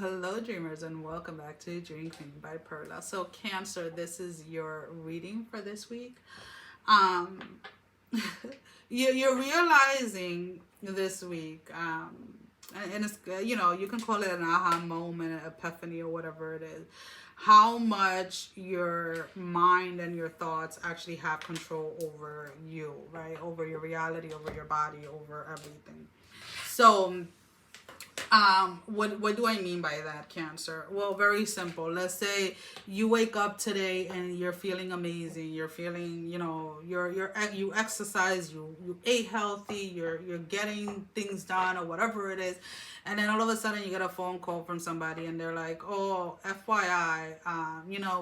Hello, dreamers, and welcome back to Dream Queen by Perla. So, Cancer, this is your reading for this week. Um, you're realizing this week, and it's you can call it an aha moment, an epiphany, or whatever it is. How much your mind and your thoughts actually have control over you, right? Over your reality, over your body, over everything. So what do I mean by that, Cancer? Well, very simple. Let's say you wake up today and you're feeling amazing. You're feeling, you exercise, you ate healthy, you're getting things done or whatever it is. And then all of a sudden you get a phone call from somebody and they're like, "Oh, FYI,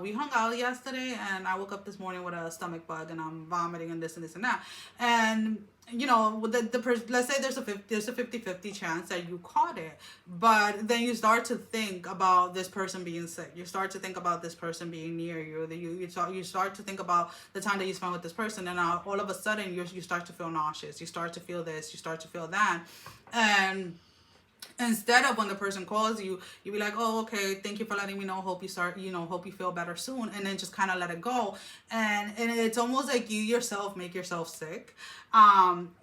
we hung out yesterday and I woke up this morning with a stomach bug and I'm vomiting and this and this and that." And let's say there's a 50-50 chance that you caught it, but then you start to think about this person being sick. You start to think about this person being near you. That you start to think about the time that you spent with this person, and now all of a sudden you start to feel nauseous. You start to feel this. You start to feel that, and instead of when the person calls you, you be like, "Oh, okay, thank you for letting me know. Hope you feel better soon," and then just kind of let it go. And it's almost like you yourself make yourself sick.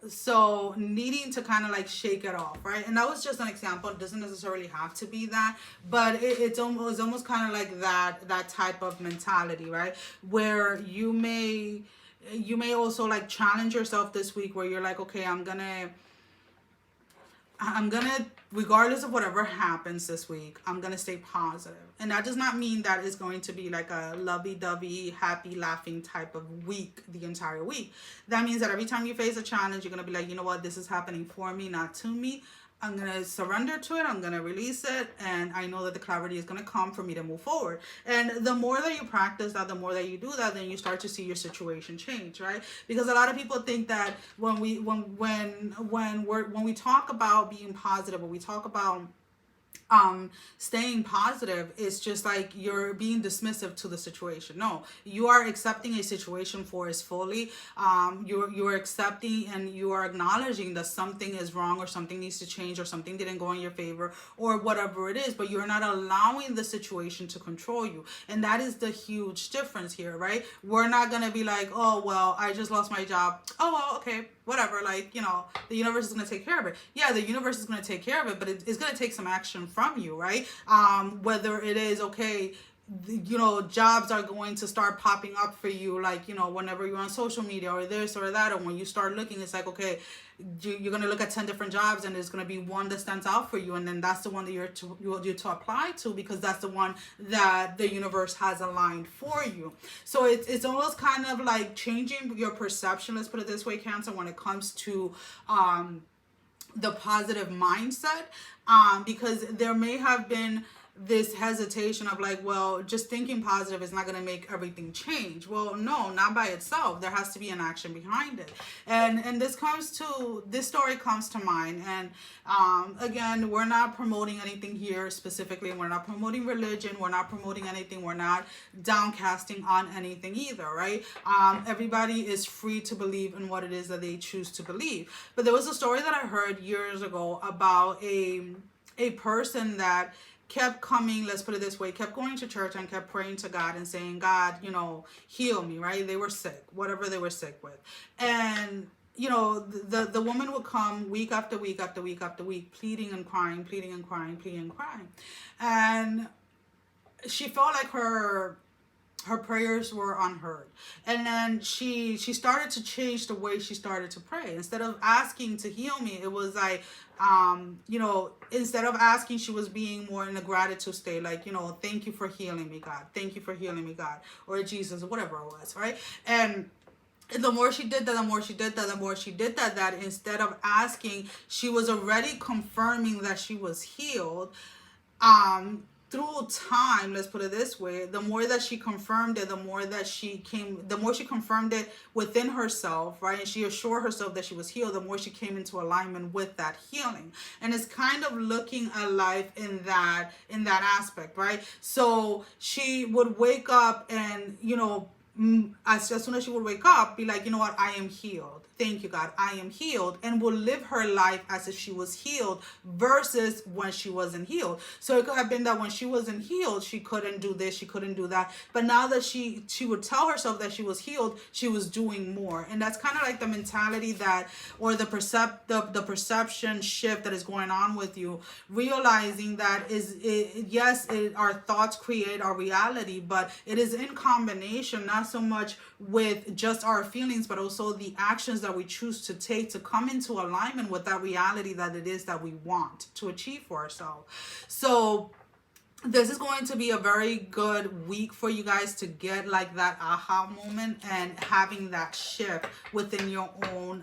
So needing to kind of like shake it off, right? And that was just an example. It doesn't necessarily have to be that, but it's almost kind of like that type of mentality, right? Where you may also like challenge yourself this week, where you're like, "Okay, I'm gonna, regardless of whatever happens this week, I'm gonna stay positive." And that does not mean that it's going to be like a lovey-dovey, happy, laughing type of week the entire week. That means that every time you face a challenge, you're gonna be like, "You know what? This is happening for me, not to me. I'm going to surrender to it. I'm going to release it. And I know that the clarity is going to come for me to move forward." And the more that you practice that, the more that you do that, then you start to see your situation change, right? Because a lot of people think that when we talk about being positive, when we talk about staying positive, is just like you're being dismissive to the situation. No, you are accepting a situation for its fully. You're accepting and you are acknowledging that something is wrong or something needs to change or something didn't go in your favor or whatever it is, but you're not allowing the situation to control you. And that is the huge difference here, right? We're not gonna be like, "Oh, well, I just lost my job. Oh, well, okay, whatever, like, the universe is going to take care of it." Yeah, the universe is going to take care of it, but it's going to take some action from you, right? Whether it is, okay, jobs are going to start popping up for you, like, whenever you're on social media or this or that, or when you start looking, it's like, okay, you're going to look at 10 different jobs and there's going to be one that stands out for you, and then that's the one that you're to apply to, because that's the one that the universe has aligned for you. So it's almost kind of like changing your perception, let's put it this way, Cancer, when it comes to the positive mindset, because there may have been this hesitation of like, well, just thinking positive is not going to make everything change. Well, no, not by itself. There has to be an action behind it. And this story comes to mind. And again, we're not promoting anything here specifically. We're not promoting religion. We're not promoting anything. We're not downcasting on anything either, right? Everybody is free to believe in what it is that they choose to believe. But there was a story that I heard years ago about a person that kept coming, let's put it this way, kept going to church and kept praying to God and saying, "God, heal me," right? They were sick, whatever they were sick with. And the woman would come week after week after week after week, pleading and crying, pleading and crying, pleading and crying. And she felt like her prayers were unheard. And then she started to change the way she started to pray. Instead of asking to heal me, it was like, instead of asking, she was being more in a gratitude state, like, "Thank you for healing me, God. Thank you for healing me, God," or Jesus, or whatever it was, right? And the more she did that, that instead of asking, she was already confirming that she was healed. Through time, let's put it this way, the more that she confirmed it, the more she confirmed it within herself, right? And she assured herself that she was healed, the more she came into alignment with that healing. And it's kind of looking at life in that aspect, right? So she would wake up and, as soon as she would wake up, be like, you know what, I am healed. Thank you, God, I am healed, and will live her life as if she was healed versus when she wasn't healed. So it could have been that when she wasn't healed, she couldn't do this, she couldn't do that. But now that she would tell herself that she was healed, she was doing more. And that's kind of like the mentality that, or the perception shift that is going on with you, realizing that our thoughts create our reality, but it is in combination, not so much with just our feelings, but also the actions that we choose to take to come into alignment with that reality that it is that we want to achieve for ourselves. So this is going to be a very good week for you guys to get like that aha moment and having that shift within your own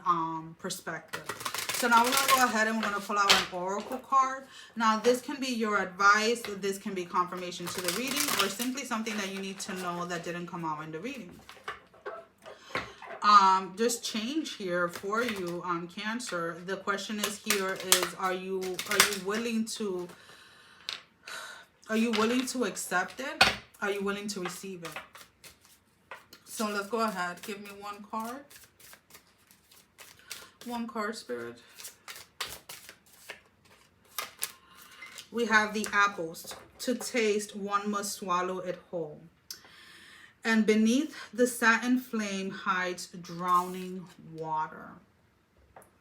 perspective. So now we're going to go ahead and we're going to pull out an oracle card. Now this can be your advice, this can be confirmation to the reading, or simply something that you need to know that didn't come out in the reading. Just change here for you on Cancer. The question is here is, are you willing to accept it? Are you willing to receive it? So let's go ahead. Give me one card. One card, Spirit. We have the apples. To taste, one must swallow it whole. And beneath the satin flame hides drowning water.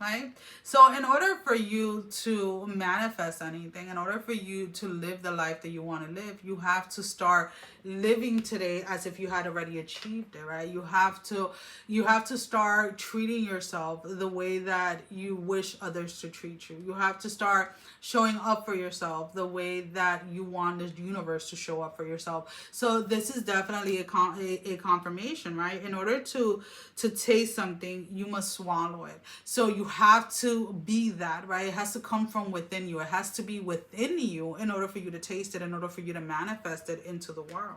Right? So in order for you to manifest anything, in order for you to live the life that you want to live, you have to start living today as if you had already achieved it, right? You have to start treating yourself the way that you wish others to treat you. You have to start showing up for yourself the way that you want the universe to show up for yourself. So this is definitely a confirmation, right? In order to taste something, you must swallow it. So you have to be that, right? It has to come from within you. It has to be within you in order for you to taste it, in order for you to manifest it into the world.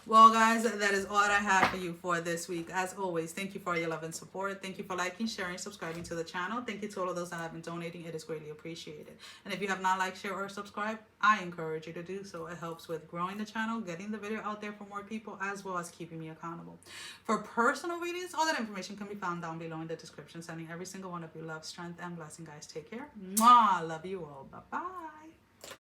Well, guys, that is all I have for you for this week. As always, thank you for your love and support. Thank you for liking, sharing, subscribing to the channel. Thank you to all of those that have been donating. It is greatly appreciated. And if you have not liked, share, or subscribed, I encourage you to do so. It helps with growing the channel, getting the video out there for more people, as well as keeping me accountable. For personal readings, all that information can be found down below in the description. Sending every single one of you love, strength, and blessing, guys. Take care. Mwah! Love you all. Bye-bye.